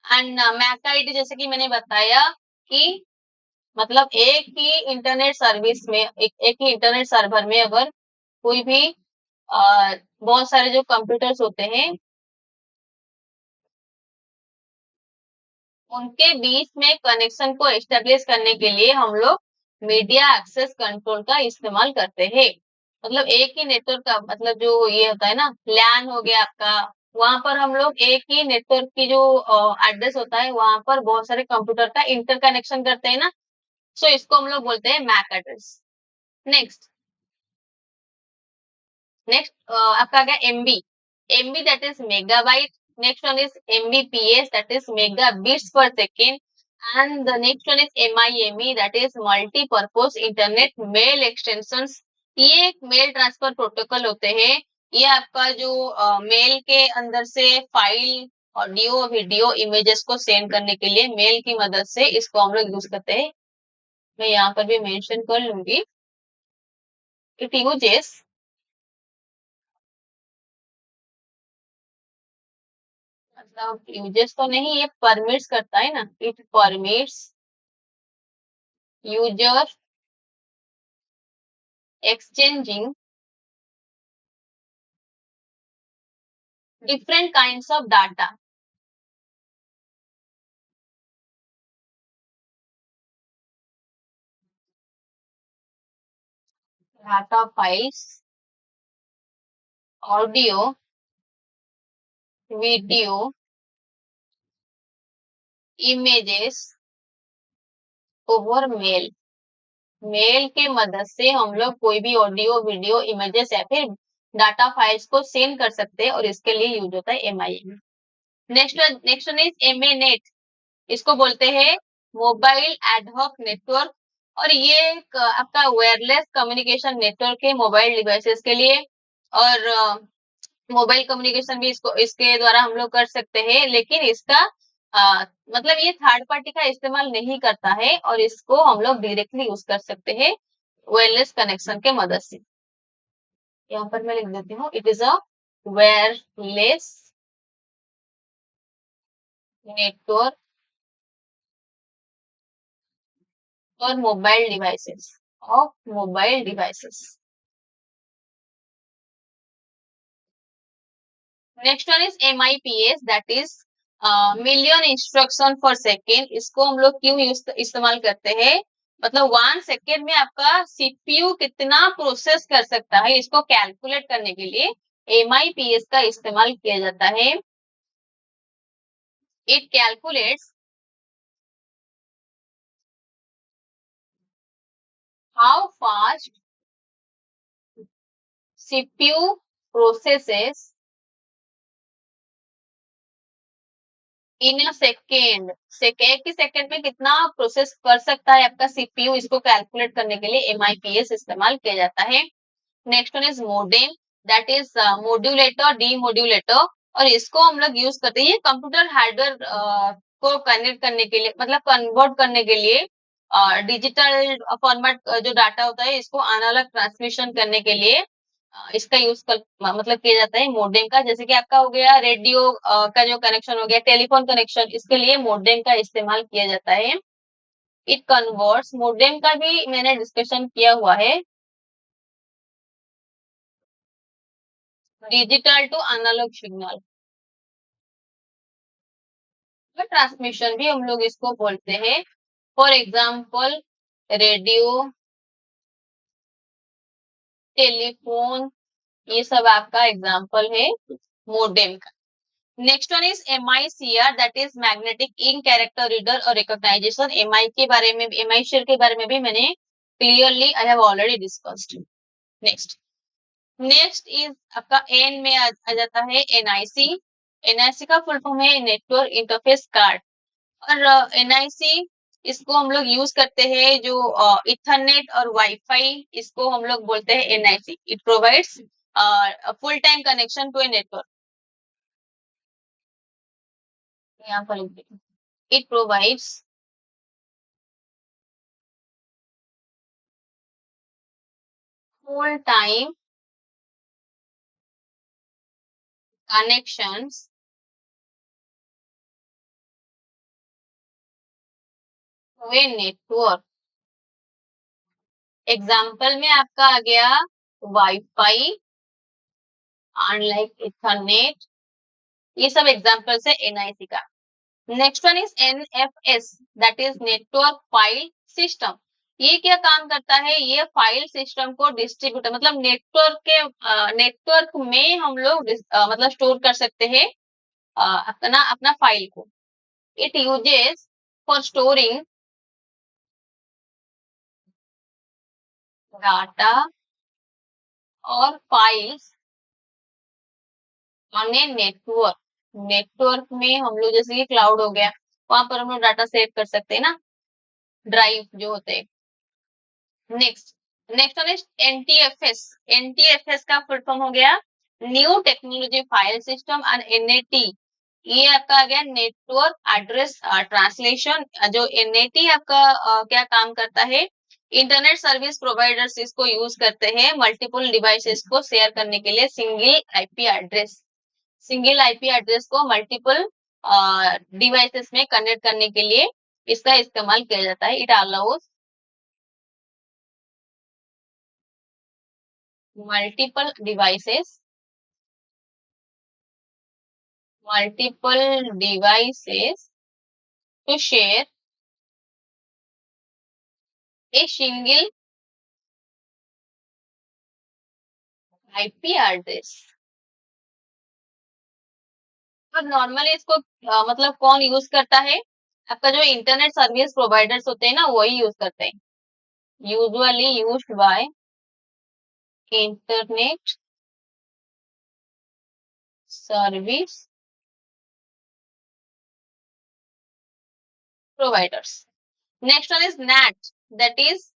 And MAC ID जैसे कि मैंने बताया कि मतलब एक ही इंटरनेट सर्विस में, एक ही इंटरनेट सर्वर में अगर कोई भी बहुत सारे जो कंप्यूटर्स होते हैं उनके बीच में कनेक्शन को एस्टेब्लिश करने के लिए हम लोग मीडिया एक्सेस कंट्रोल का इस्तेमाल करते हैं। मतलब एक ही नेटवर्क का मतलब जो ये होता है ना, लैन हो गया आपका, वहां पर हम लोग एक ही नेटवर्क की जो एड्रेस होता है वहां पर बहुत सारे कंप्यूटर का इंटरकनेक्शन करते हैं ना, सो इसको हम लोग बोलते हैं मैक एड्रेस। नेक्स्ट नेक्स्ट आपका आ गया MB. MB that is megabyte. Next one is MBPS, that is mega bits per second. And the next one is MIME, that is multipurpose internet mail extensions. ये एक mail transfer protocol होते हैं। ये आपका जो मेल के अंदर से फाइल, ऑडियो, वीडियो, इमेजेस को सेंड करने के लिए मेल की मदद से इसको हम लोग यूज करते हैं। मैं यहाँ पर भी मेंशन कर लूंगी, इट यूजेस मतलब यूजेस तो नहीं, ये परमिट्स करता है ना, it permits user exchanging different kinds of data. Data files, audio, video, images over mail. Mail के मदद से हम लोग कोई भी ऑडियो, वीडियो, इमेजेस या फिर डाटा फाइल्स को सेंड कर सकते हैं और इसके लिए यूज होता है MIM. Next next one is MNET. इसको बोलते हैं मोबाइल एडहॉक नेटवर्क, और ये एक आपका वायरलेस कम्युनिकेशन नेटवर्क है मोबाइल डिवाइसेस के लिए। और मोबाइल कम्युनिकेशन भी इसको इसके द्वारा हम लोग कर सकते हैं, लेकिन इसका मतलब ये थर्ड पार्टी का इस्तेमाल नहीं करता है और इसको हम लोग डायरेक्टली यूज कर सकते हैं वायरलेस कनेक्शन के मदद से। यहाँ पर मैं लिख देती हूँ, it is a wireless network और mobile devices. Next one is MIPS, that is million instruction for second. इसको हम लोग क्यों इस्तेमाल करते हैं, मतलब 1 सेकेंड में आपका CPU कितना प्रोसेस कर सकता है, इसको कैलकुलेट करने के लिए MIPS का इस्तेमाल किया जाता है। It calculates how fast CPU processes in a second. एक ही सेकेंड में कितना प्रोसेस कर सकता है आपका CPU, इसको कैलकुलेट करने के लिए MIPS इस्तेमाल किया जाता है। Next one is modem, that is modulator, demodulator, और इसको हम लोग यूज करते हैं कंप्यूटर हार्डवेयर को कनेक्ट करने के लिए, मतलब कन्वर्ट करने के लिए डिजिटल फॉर्मेट जो डाटा होता है इसको एनालॉग ट्रांसमिशन करने के लिए इसका यूज कर मतलब किया जाता है मोडेम का। जैसे कि आपका हो गया रेडियो का जो कनेक्शन हो गया, टेलीफोन कनेक्शन, इसके लिए मोडेम का इस्तेमाल किया जाता है। इट कन्वर्ट्स, मोडेम का भी मैंने डिस्कशन किया हुआ है, digital to analogue signal. Transmission भी हम लोग इसको बोलते हैं। फॉर एग्जाम्पल रेडियो, टेलीफोन, ये सब आपका एग्जाम्पल है मोडेम का। Next one is MICR, that is magnetic ink character reader और रिकॉग्नाइजेशन। MI के बारे में, MICR के बारे में भी मैंने clearly I have already discussed. Next next is आपका एन में आ जाता है NIC। NIC का फुल फॉर्म है नेटवर्क इंटरफेस कार्ड, और NIC इसको हम लोग यूज करते हैं जो इथरनेट और वाईफाई, इसको हम लोग बोलते हैं NIC। It provides full time connection to a network. यहाँ पर इट प्रोवाइड्स full time connections to a network। Example में आपका आ गया वाईफाई, अनलाइक इथरनेट, ये सब एग्जाम्पल है NIC का। Next one is NFS, that is network file system. ये क्या काम करता है, ये फाइल सिस्टम को डिस्ट्रीब्यूट, मतलब नेटवर्क के नेटवर्क में हम लोग मतलब स्टोर कर सकते हैं अपना अपना फाइल को। It uses for storing data और files on a network. Network में हम लोग जैसे कि क्लाउड हो गया, वहां पर हम लोग डाटा सेव कर सकते हैं ना, ड्राइव जो होते हैं। Next next one is NTFS। NTFS का फुल फॉर्म हो गया new technology file system and NAT। ये आपका आ गया नेटवर्क एड्रेस ट्रांसलेशन। जो NAT आपका क्या काम करता है, इंटरनेट सर्विस प्रोवाइडर्स इसको यूज करते हैं मल्टीपल डिवाइसेस को शेयर करने के लिए सिंगल आईपी एड्रेस को मल्टीपल डिवाइसेस में कनेक्ट करने के लिए इसका इस्तेमाल किया जाता है। It allows multiple devices to share a single IP address। और नॉर्मली इसको मतलब कौन यूज करता है? आपका जो इंटरनेट सर्विस प्रोवाइडर्स होते हैं ना, वही यूज करते हैं। Usually used by internet service providers. Next one is NAT, that is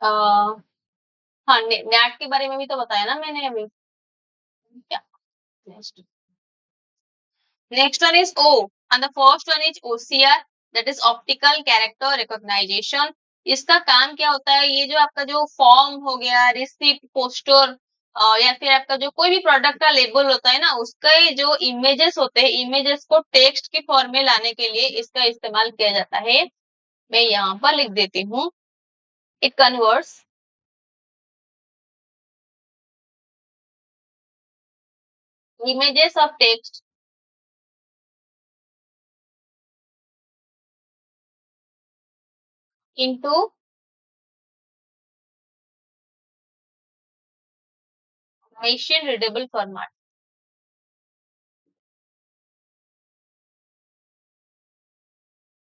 हाँ, नैट के बारे में भी तो बताया ना मैंने अभी। क्या next? Next one is O, and the first one is OCR, that is optical character recognition। इसका काम क्या होता है? ये जो आपका जो फॉर्म हो गया, रिसिप्ट, पोस्टर या फिर आपका जो कोई भी प्रोडक्ट का लेबल होता है ना, उसका जो इमेजेस होते हैं, इमेजेस को टेक्स्ट की फॉर्म में लाने के लिए इसका इस्तेमाल किया जाता है। मैं यहाँ पर लिख देती हूँ, it converts images of text into machine readable format।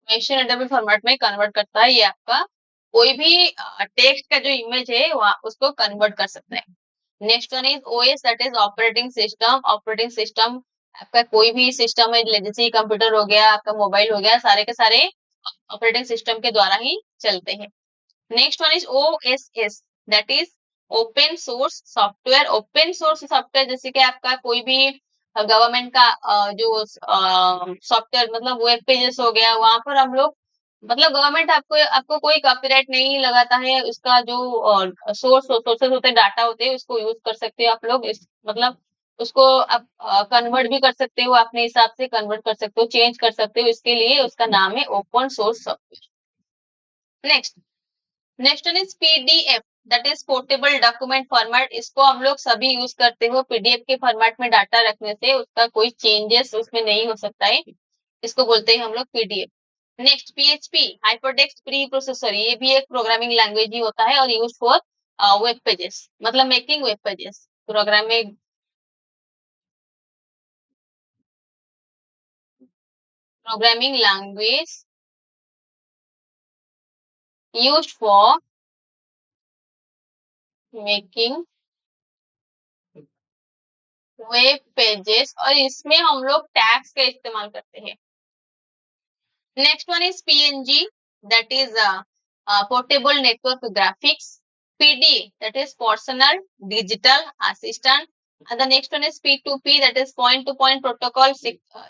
Machine readable format में कन्वर्ट करता है। ये आपका कोई भी टेक्स्ट का जो इमेज है वहाँ उसको कन्वर्ट कर सकते हैं। Next one is OS, that is operating system. Operating system आपका कोई भी सिस्टम है, जैसे कंप्यूटर हो गया, आपका मोबाइल हो गया, सारे के सारे ऑपरेटिंग सिस्टम के द्वारा ही चलते हैं। Next one is OSS, that is open source software. Open source software जैसे कि आपका कोई भी गवर्नमेंट का जो सॉफ्टवेयर मतलब वेब पेजेस हो गया, वहां पर हम लोग मतलब गवर्नमेंट आपको आपको कोई कॉपीराइट नहीं लगाता है। उसका जो सोर्सेस होते हैं, डाटा होते हैं, उसको यूज कर सकते हो आप लोग। मतलब उसको आप कन्वर्ट भी कर सकते हो, अपने हिसाब से कन्वर्ट कर सकते हो, चेंज कर सकते हो। इसके लिए उसका नाम है open source software. Next one is PDF, that is portable document format. इसको हम लोग सभी यूज करते हो। पीडीएफ के फॉर्मेट में डाटा रखने से उसका कोई चेंजेस उसमें नहीं हो सकता है। इसको बोलते हैं हम लोग PDF. Next PHP, hypertext pre processor. ये भी एक प्रोग्रामिंग लैंग्वेज ही होता है और यूज फॉर वेब पेजेस, मतलब making web pages. Programming language used for making web pages, और इसमें हम लोग टैग्स का इस्तेमाल करते हैं। Next one is PNG, that is portable network graphics. PD, that is personal digital assistant. And the next one is P2P, that is point to point protocol,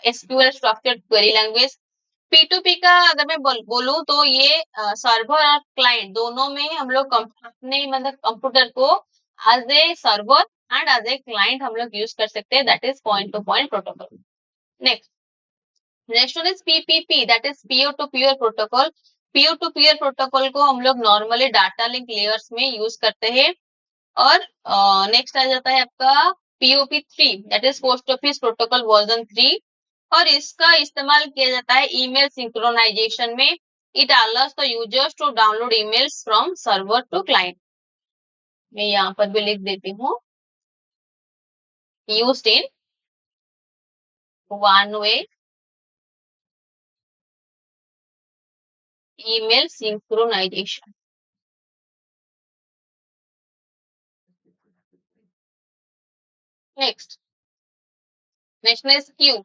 SQL structured query language। P2P का अगर मैं बोलूं तो ये server और client दोनों में हम लोग अपने मतलब कंप्यूटर को as a server and as a client हम लोग यूज कर सकते हैं। That is point to point protocol. Next next one is PPP, that is peer to peer protocol. Peer to peer protocol को हम लोग नॉर्मली डाटा लिंक लेयर्स में use करते हैं। और नेक्स्ट आ जाता है आपका POP three, that is post office protocol version 3। और इसका इस्तेमाल किया जाता है ईमेल सिंक्रोनाइजेशन में। It allows the users to download emails from server to client. मैं यहाँ पर भी लिख देती हूँ, used in one way email synchronization। Next is Q,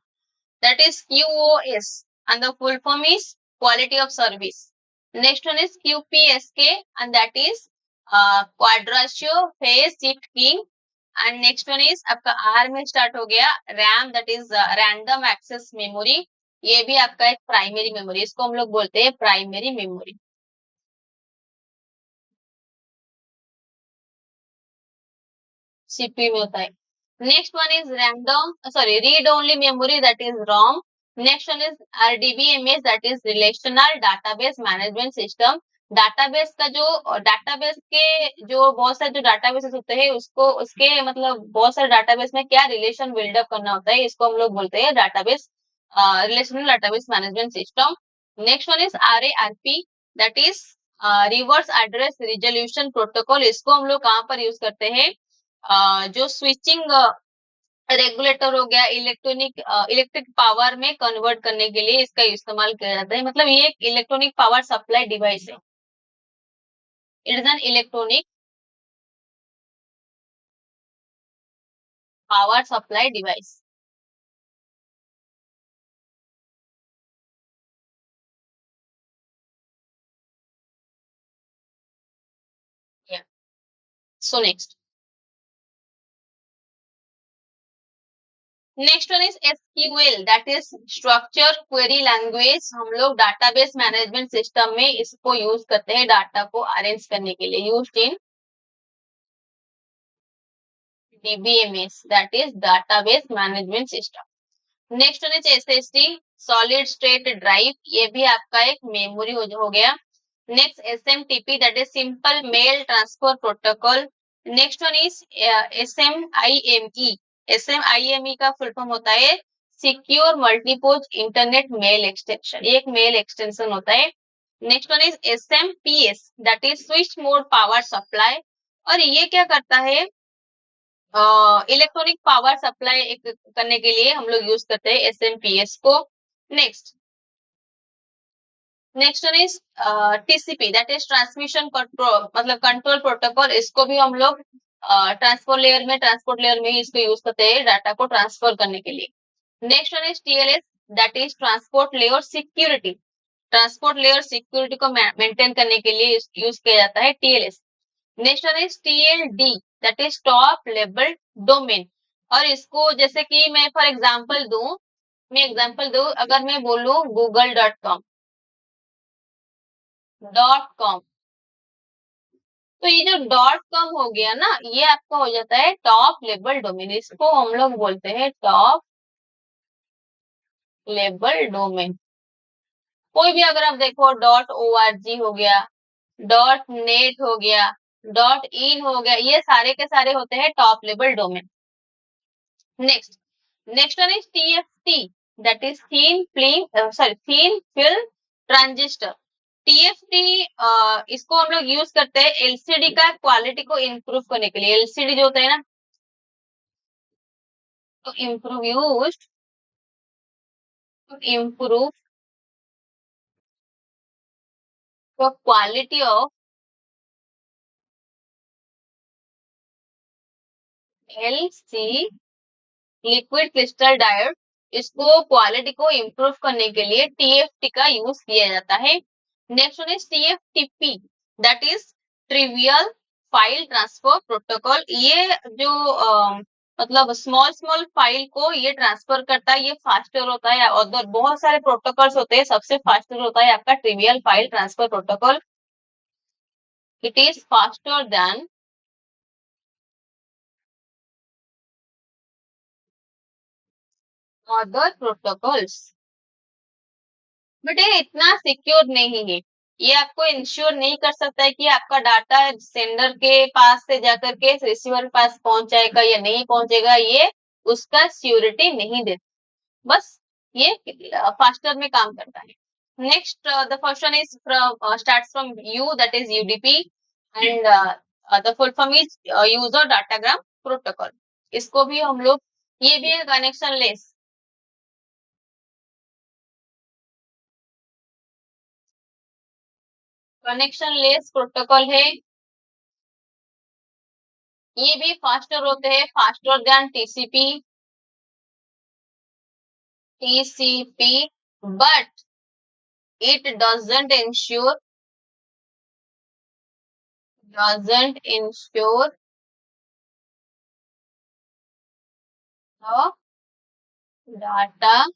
that is QoS, and the full form is quality of service। Next one is QPSK, and that is quadratio phase shift keying। And next one is आपका R में start हो गया RAM, that is random access memory। ये भी आपका एक primary memory, इसको हम लोग बोलते हैं प्राइमरी मेमोरी। सीपीयू में होता है। Next one is read only memory, that is ROM. Next one is RDBMS, that is relational database management system. Database का जो डाटाबेस के जो बहुत सारे जो डाटाबेसेस होते हैं उसको उसके मतलब बहुत सारे डाटाबेस में क्या रिलेशन बिल्डअप करना होता है, इसको हम लोग बोलते हैं database relational database management system. Next one is RARP, that is reverse address resolution protocol. इसको हम लोग कहाँ पर यूज करते हैं, जो स्विचिंग रेगुलेटर हो गया, इलेक्ट्रिक पावर में कन्वर्ट करने के लिए इसका इस्तेमाल किया जाता है। मतलब ये एक इलेक्ट्रॉनिक पावर सप्लाई डिवाइस है, it is an electronic power supply device. So next one is SQL, that is structure query language. हम लोग डाटाबेस मैनेजमेंट सिस्टम में इसको यूज करते हैं डाटा को अरेंज करने के लिए, used in DBMS, that is database management system. Next one is SSD, solid state drive. ये भी आपका एक मेमोरी हो गया। Next SMTP, that is simple mail transfer protocol. Next one is SMIME। SMIME का फुल फॉर्म होता है secure multipurpose internet mail extension, ये एक मेल एक्सटेंशन होता है। Next one is SMPS, that is switch mode power supply. और ये क्या करता है, इलेक्ट्रॉनिक पावर सप्लाई करने के लिए हम लोग यूज करते हैं SMPS को। Next next one is TCP, that is transmission control मतलब कंट्रोल प्रोटोकॉल। इसको भी हम लोग ट्रांसपोर्ट लेयर में इसको यूज करते हैं डाटा को ट्रांसफर करने के लिए। Next one is TLS, that is transport layer security. Transport layer security को मेंटेन करने के लिए यूज किया जाता है TLS। Next one is TLD, that is top level domain. और इसको जैसे कि मैं फॉर एग्जांपल दूं, अगर मैं बोलूं google.com, तो ये जो .com हो गया ना, ये आपका हो जाता है टॉप लेवल डोमेन। इसको हम लोग बोलते हैं टॉप लेवल डोमेन। कोई भी अगर आप देखो .org हो गया, .net हो गया, .in हो गया, ये सारे के सारे होते हैं top level domain. Next one is TFT, that is thin film transistor. TFT इसको हम लोग यूज करते हैं LCD का क्वालिटी को इम्प्रूव करने के लिए। LCD जो होता है ना, तो improve the quality of LC liquid crystal diode. इसको क्वालिटी को इम्प्रूव करने के लिए TFT का यूज किया जाता है। Next one is TFTP, that is trivial file transfer protocol. ये जो मतलब स्मॉल फाइल को ये ट्रांसफर करता है, ये फास्टर होता है। और बहुत सारे प्रोटोकॉल्स होते हैं, सबसे फास्टर होता है आपका trivial file transfer protocol. It is faster than other protocols, but ये इतना सिक्योर नहीं है। ये आपको इंश्योर नहीं कर सकता है कि आपका डाटा सेंडर के पास से जाकर के रिसीवर के पास पहुंच जाएगा या नहीं पहुंचेगा, ये उसका सिक्योरिटी नहीं देता। बस ये फास्टर में काम करता है। Next the first one is starts from U, that is UDP, and the full form is user datagram protocol. इसको भी हम लोग, ये भी कनेक्शन लेस प्रोटोकॉल है। ये भी फास्टर होते हैं, faster than TCP, but it doesn't ensure the data,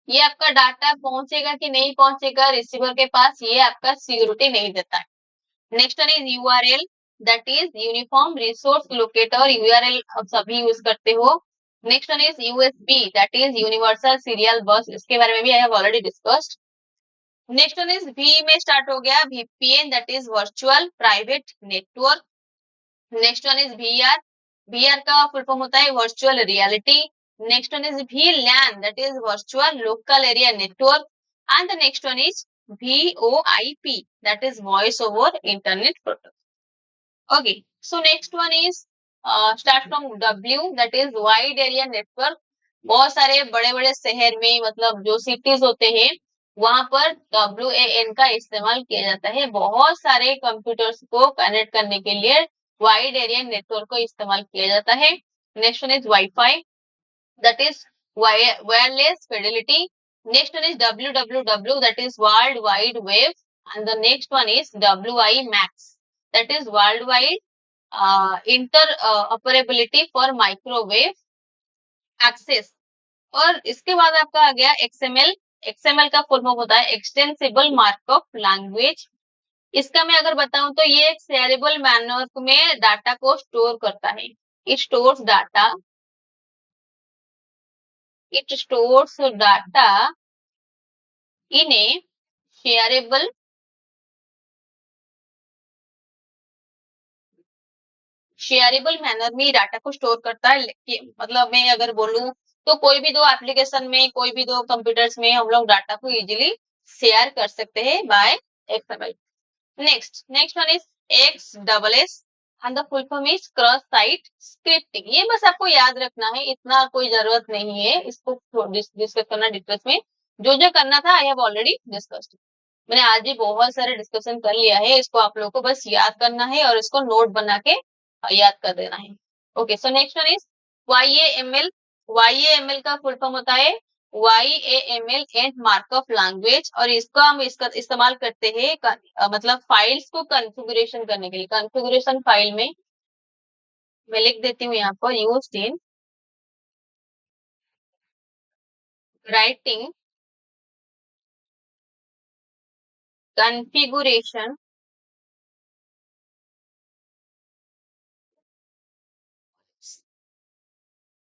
ये आपका डाटा पहुंचेगा कि नहीं पहुंचेगा रिसीवर के पास, ये आपका सिक्योरिटी नहीं देता है। Next one is URL, that is uniform resource locator. URL आप सभी यूज करते हो। Next one is USB, that is universal serial bus, इसके बारे में भी I have already discussed. Next one is V में स्टार्ट हो गया VPN, that is virtual private network. Next one is VR, VR का फुल फॉर्म होता है virtual reality. Next one is VLAN, that is virtual local area network. And the next one is VoIP, that is voice over internet protocol. Okay, so next one is start from W, that is wide area network. बहुत सारे बड़े बड़े शहर में मतलब जो cities होते हैं वहां पर WAN का इस्तेमाल किया जाता है। बहुत सारे कंप्यूटर्स को कनेक्ट करने के लिए वाइड एरिया नेटवर्क को इस्तेमाल किया जाता है। Next one is wifi, that is wireless fidelity. Next one is WWW, that is World Wide Web, and the next one is WiMAX, that is worldwide interoperability for microwave access. और इसके बाद आपका आ गया XML, XML का full form होता है extensible markup language. इसका मैं अगर बताऊं तो ये एक शेयरेबल मैनर में डाटा को स्टोर करता है। It stores data, it stores data in a shareable manner में डाटा को स्टोर करता है। मतलब मैं अगर बोलूं तो कोई भी दो एप्लीकेशन में, कोई भी दो कंप्यूटर्स में हम लोग डाटा को इजीली शेयर कर सकते हैं by XML। Next one is XSS and the full form is cross site scripting. ये बस आपको याद रखना है, इतना कोई जरूरत नहीं है इसको डिस्कस करना डिटेल्स में। जो जो करना था आई हैव ऑलरेडी डिस्कस्ड। मैंने आज भी बहुत सारे डिस्कशन कर लिया है, इसको आप लोगों को बस याद करना है और इसको नोट बना के याद कर देना है। Okay, so next one is YAML। YAML का फुल फॉर्म होता है YAML एंड मार्कअप लैंग्वेज, और इसको हम इसका इस्तेमाल करते हैं मतलब फाइल्स को कॉन्फ़िगरेशन करने के लिए। कॉन्फ़िगरेशन फाइल में मैं लिख देती हूँ यहाँ पर used in writing configuration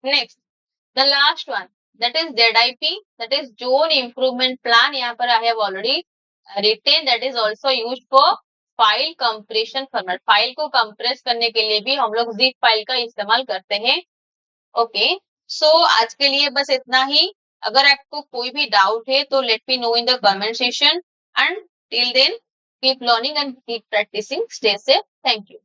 next the last one, that is ZIP, that is zone improvement plan। यहाँ पर I have already written, that is also used for file compression format. File को कंप्रेस करने के लिए भी हम लोग zip फाइल का इस्तेमाल करते हैं। ओके, सो आज के लिए बस इतना ही। अगर आपको कोई भी डाउट है तो let me know in the comment session, and till then keep learning and keep practising. Stay safe, thank you.